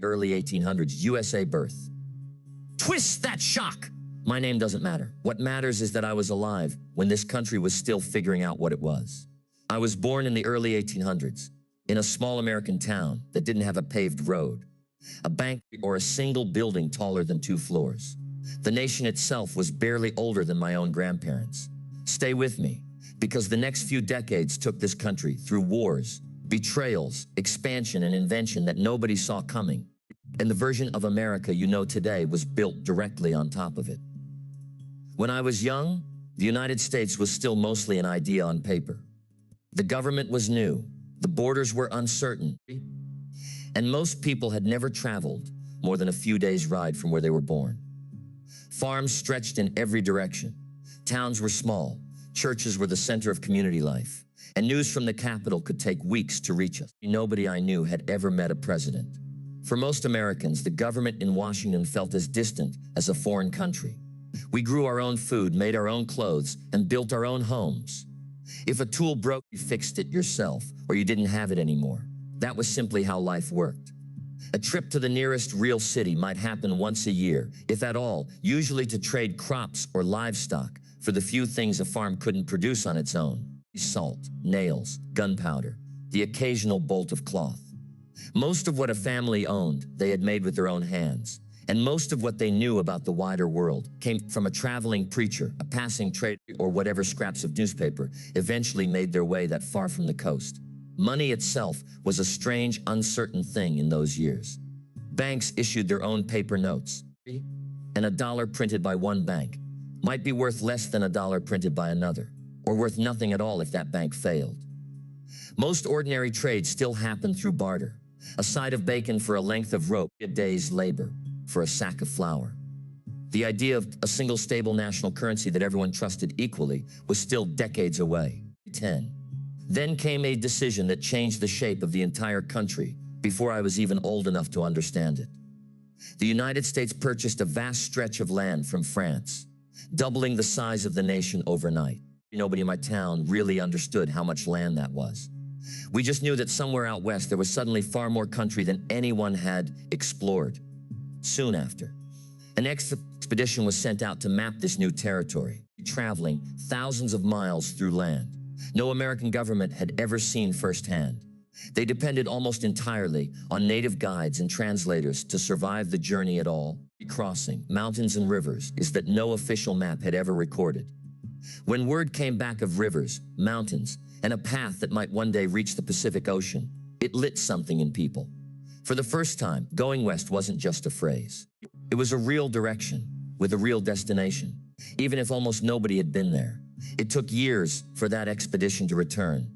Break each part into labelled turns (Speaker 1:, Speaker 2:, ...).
Speaker 1: Early 1800s, USA birth. Twist that shock! My name doesn't matter. What matters is that I was alive when this country was still figuring out what it was. I was born in the early 1800s, in a small American town that didn't have a paved road, a bank, or a single building taller than 2 floors. The nation itself was barely older than my own grandparents. Stay with me, because the next few decades took this country through wars, betrayals, expansion, and invention that nobody saw coming. And the version of America you know today was built directly on top of it. When I was young, the United States was still mostly an idea on paper. The government was new, the borders were uncertain, and most people had never traveled more than a few days' ride from where they were born. Farms stretched in every direction. Towns were small. Churches were the center of community life. And news from the capital could take weeks to reach us. Nobody I knew had ever met a president. For most Americans, the government in Washington felt as distant as a foreign country. We grew our own food, made our own clothes, and built our own homes. If a tool broke, you fixed it yourself, or you didn't have it anymore. That was simply how life worked. A trip to the nearest real city might happen once a year, if at all, usually to trade crops or livestock for the few things a farm couldn't produce on its own: salt, nails, gunpowder, the occasional bolt of cloth. Most of what a family owned, they had made with their own hands, and most of what they knew about the wider world came from a traveling preacher, a passing trader, or whatever scraps of newspaper eventually made their way that far from the coast. Money itself was a strange, uncertain thing in those years. Banks issued their own paper notes, and a dollar printed by one bank might be worth less than a dollar printed by another, or worth nothing at all if that bank failed. Most ordinary trade still happened through barter: a side of bacon for a length of rope, a day's labor for a sack of flour. The idea of a single stable national currency that everyone trusted equally was still decades away. Then came a decision that changed the shape of the entire country before I was even old enough to understand it. The United States purchased a vast stretch of land from France, doubling the size of the nation overnight. Nobody in my town really understood how much land that was. We just knew that somewhere out west there was suddenly far more country than anyone had explored. Soon after, an expedition was sent out to map this new territory, traveling thousands of miles through land no American government had ever seen firsthand. They depended almost entirely on native guides and translators to survive the journey at all. Crossing mountains and rivers is that no official map had ever recorded. When word came back of rivers, mountains, and a path that might one day reach the Pacific Ocean, it lit something in people. For the first time, going west wasn't just a phrase. It was a real direction, with a real destination, even if almost nobody had been there. It took years for that expedition to return,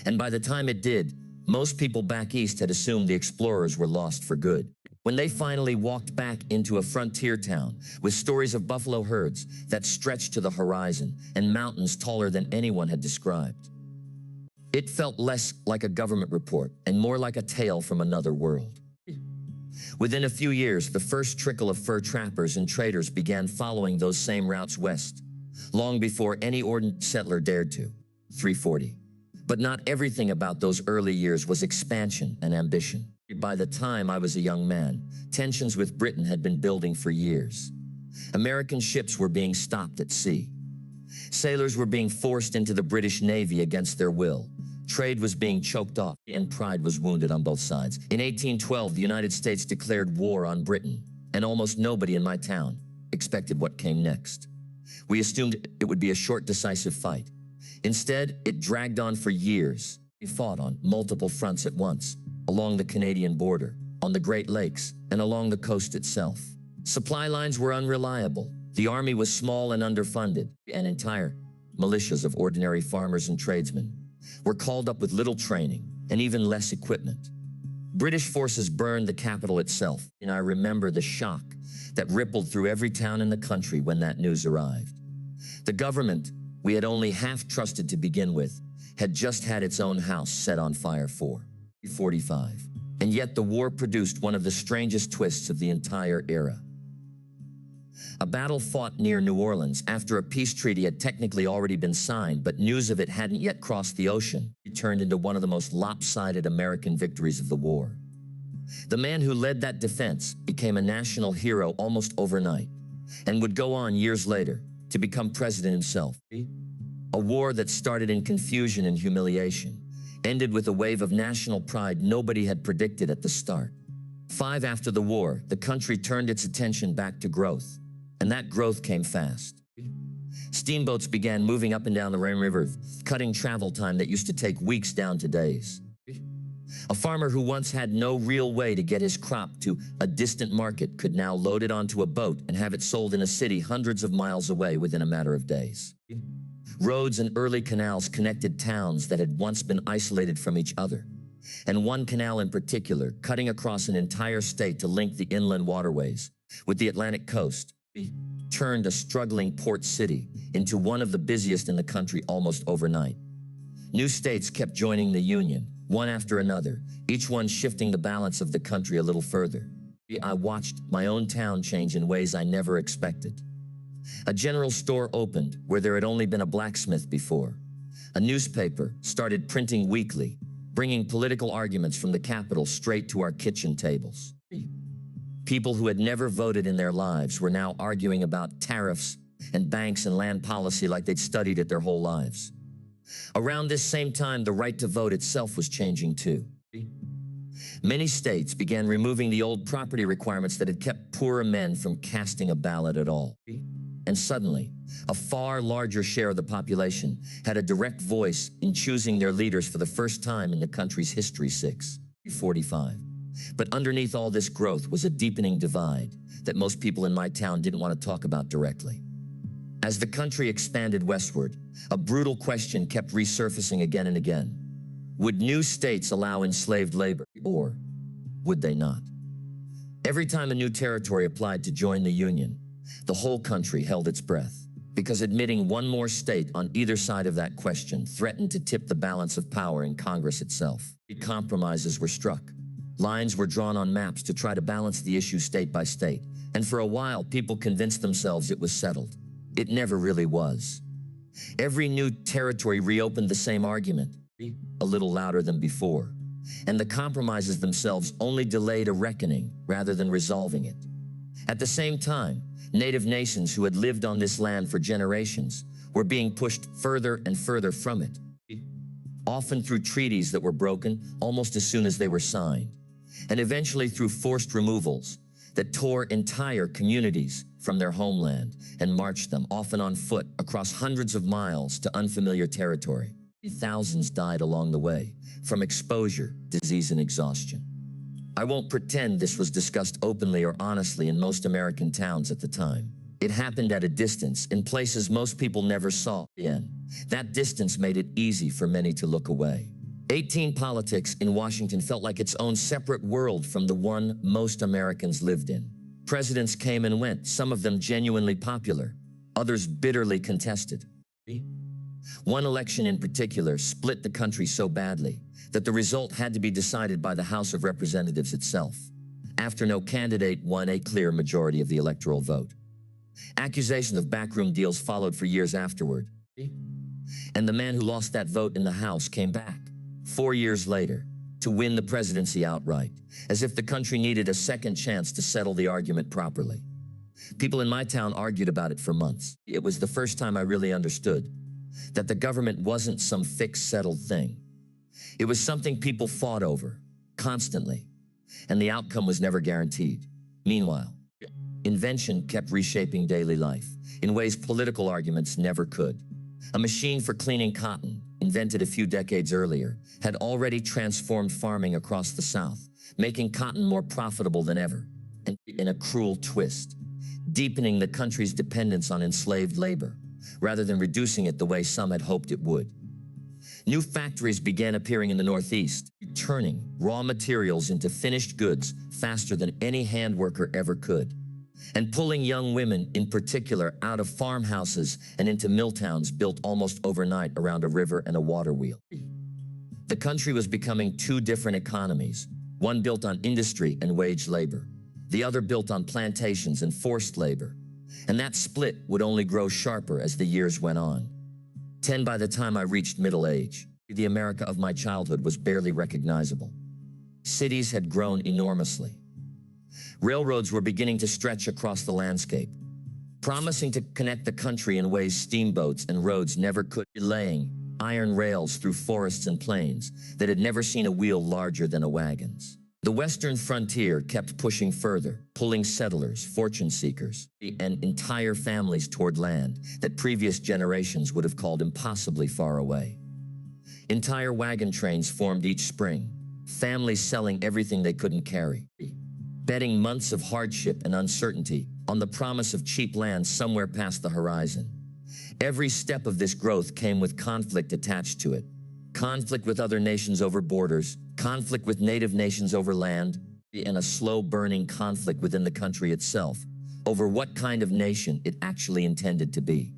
Speaker 1: and by the time it did, most people back east had assumed the explorers were lost for good. When they finally walked back into a frontier town with stories of buffalo herds that stretched to the horizon and mountains taller than anyone had described, it felt less like a government report and more like a tale from another world. Within a few years, the first trickle of fur trappers and traders began following those same routes west, long before any ordinary settler dared to. 340. But not everything about those early years was expansion and ambition. By the time I was a young man, tensions with Britain had been building for years. American ships were being stopped at sea. Sailors were being forced into the British Navy against their will. Trade was being choked off, and pride was wounded on both sides. In 1812, the United States declared war on Britain, and almost nobody in my town expected what came next. We assumed it would be a short, decisive fight. Instead, it dragged on for years. We fought on multiple fronts at once, along the Canadian border, on the Great Lakes, and along the coast itself. Supply lines were unreliable. The army was small and underfunded, and entire militias of ordinary farmers and tradesmen were called up with little training and even less equipment. British forces burned the capital itself, and I remember the shock that rippled through every town in the country when that news arrived. The government we had only half trusted to begin with had just had its own house set on fire for 45. And yet the war produced one of the strangest twists of the entire era. A battle fought near New Orleans after a peace treaty had technically already been signed, but news of it hadn't yet crossed the ocean. It turned into one of the most lopsided American victories of the war. The man who led that defense became a national hero almost overnight and would go on years later to become president himself. A war that started in confusion and humiliation ended with a wave of national pride nobody had predicted at the start. 5 after the war, the country turned its attention back to growth, and that growth came fast. Steamboats began moving up and down the Rhine River, cutting travel time that used to take weeks down to days. A farmer who once had no real way to get his crop to a distant market could now load it onto a boat and have it sold in a city hundreds of miles away within a matter of days. Roads and early canals connected towns that had once been isolated from each other, and one canal in particular, cutting across an entire state to link the inland waterways with the Atlantic coast, turned a struggling port city into one of the busiest in the country almost overnight. New states kept joining the Union, one after another, each one shifting the balance of the country a little further. I watched my own town change in ways I never expected. A general store opened where there had only been a blacksmith before. A newspaper started printing weekly, bringing political arguments from the capital straight to our kitchen tables. People who had never voted in their lives were now arguing about tariffs and banks and land policy like they'd studied it their whole lives. Around this same time, the right to vote itself was changing too. Many states began removing the old property requirements that had kept poorer men from casting a ballot at all. And suddenly, a far larger share of the population had a direct voice in choosing their leaders for the first time in the country's history. 45. But underneath all this growth was a deepening divide that most people in my town didn't want to talk about directly. As the country expanded westward, a brutal question kept resurfacing again and again. Would new states allow enslaved labor, or would they not? Every time a new territory applied to join the Union, the whole country held its breath, because admitting one more state on either side of that question threatened to tip the balance of power in Congress itself. Compromises were struck. Lines were drawn on maps to try to balance the issue state by state, and for a while people convinced themselves it was settled. It never really was. Every new territory reopened the same argument, a little louder than before, and the compromises themselves only delayed a reckoning rather than resolving it. At the same time, native nations who had lived on this land for generations were being pushed further and further from it, often through treaties that were broken almost as soon as they were signed, and eventually through forced removals that tore entire communities from their homeland and marched them, often on foot, across hundreds of miles to unfamiliar territory. Thousands died along the way from exposure, disease, and exhaustion. I won't pretend this was discussed openly or honestly in most American towns at the time. It happened at a distance, in places most people never saw. That distance made it easy for many to look away. 18 politics in Washington felt like its own separate world from the one most Americans lived in. Presidents came and went, some of them genuinely popular, others bitterly contested. One election in particular split the country so badly that the result had to be decided by the House of Representatives itself, after no candidate won a clear majority of the electoral vote. Accusations of backroom deals followed for years afterward, and the man who lost that vote in the House came back 4 years later to win the presidency outright, as if the country needed a second chance to settle the argument properly. People in my town argued about it for months. It was the first time I really understood that the government wasn't some fixed, settled thing. It was something people fought over, constantly, and the outcome was never guaranteed. Meanwhile, invention kept reshaping daily life in ways political arguments never could. A machine for cleaning cotton, invented a few decades earlier, had already transformed farming across the South, making cotton more profitable than ever, and in a cruel twist, deepening the country's dependence on enslaved labor, rather than reducing it the way some had hoped it would. New factories began appearing in the Northeast, turning raw materials into finished goods faster than any hand worker ever could, and pulling young women in particular out of farmhouses and into mill towns built almost overnight around a river and a water wheel. The country was becoming two different economies, one built on industry and wage labor, the other built on plantations and forced labor, and that split would only grow sharper as the years went on. 10 by the time I reached middle age, the America of my childhood was barely recognizable. Cities had grown enormously. Railroads were beginning to stretch across the landscape, promising to connect the country in ways steamboats and roads never could, laying iron rails through forests and plains that had never seen a wheel larger than a wagon's. The western frontier kept pushing further, pulling settlers, fortune seekers, and entire families toward land that previous generations would have called impossibly far away. Entire wagon trains formed each spring, families selling everything they couldn't carry, betting months of hardship and uncertainty on the promise of cheap land somewhere past the horizon. Every step of this growth came with conflict attached to it. Conflict with other nations over borders, conflict with native nations over land, and a slow-burning conflict within the country itself over what kind of nation it actually intended to be.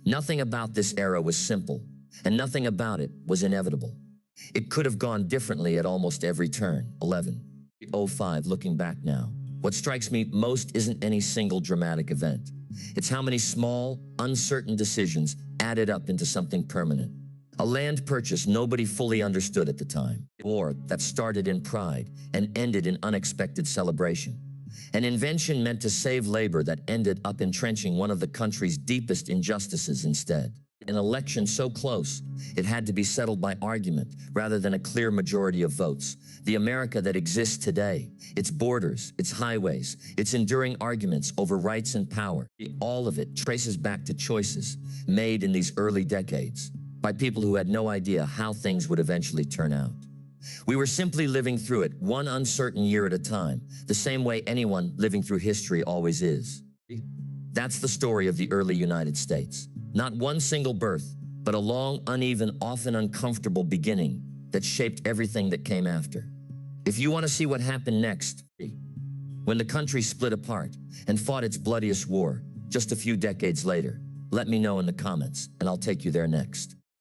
Speaker 1: Nothing about this era was simple, and nothing about it was inevitable. It could have gone differently at almost every turn. 11:05, looking back now. What strikes me most isn't any single dramatic event. It's how many small, uncertain decisions added up into something permanent. A land purchase nobody fully understood at the time. A war that started in pride and ended in unexpected celebration. An invention meant to save labor that ended up entrenching one of the country's deepest injustices instead. An election so close, it had to be settled by argument rather than a clear majority of votes. The America that exists today, its borders, its highways, its enduring arguments over rights and power, all of it traces back to choices made in these early decades by people who had no idea how things would eventually turn out. We were simply living through it, one uncertain year at a time, the same way anyone living through history always is. That's the story of the early United States. Not one single birth, but a long, uneven, often uncomfortable beginning that shaped everything that came after. If you want to see what happened next, when the country split apart and fought its bloodiest war just a few decades later, let me know in the comments, and I'll take you there next.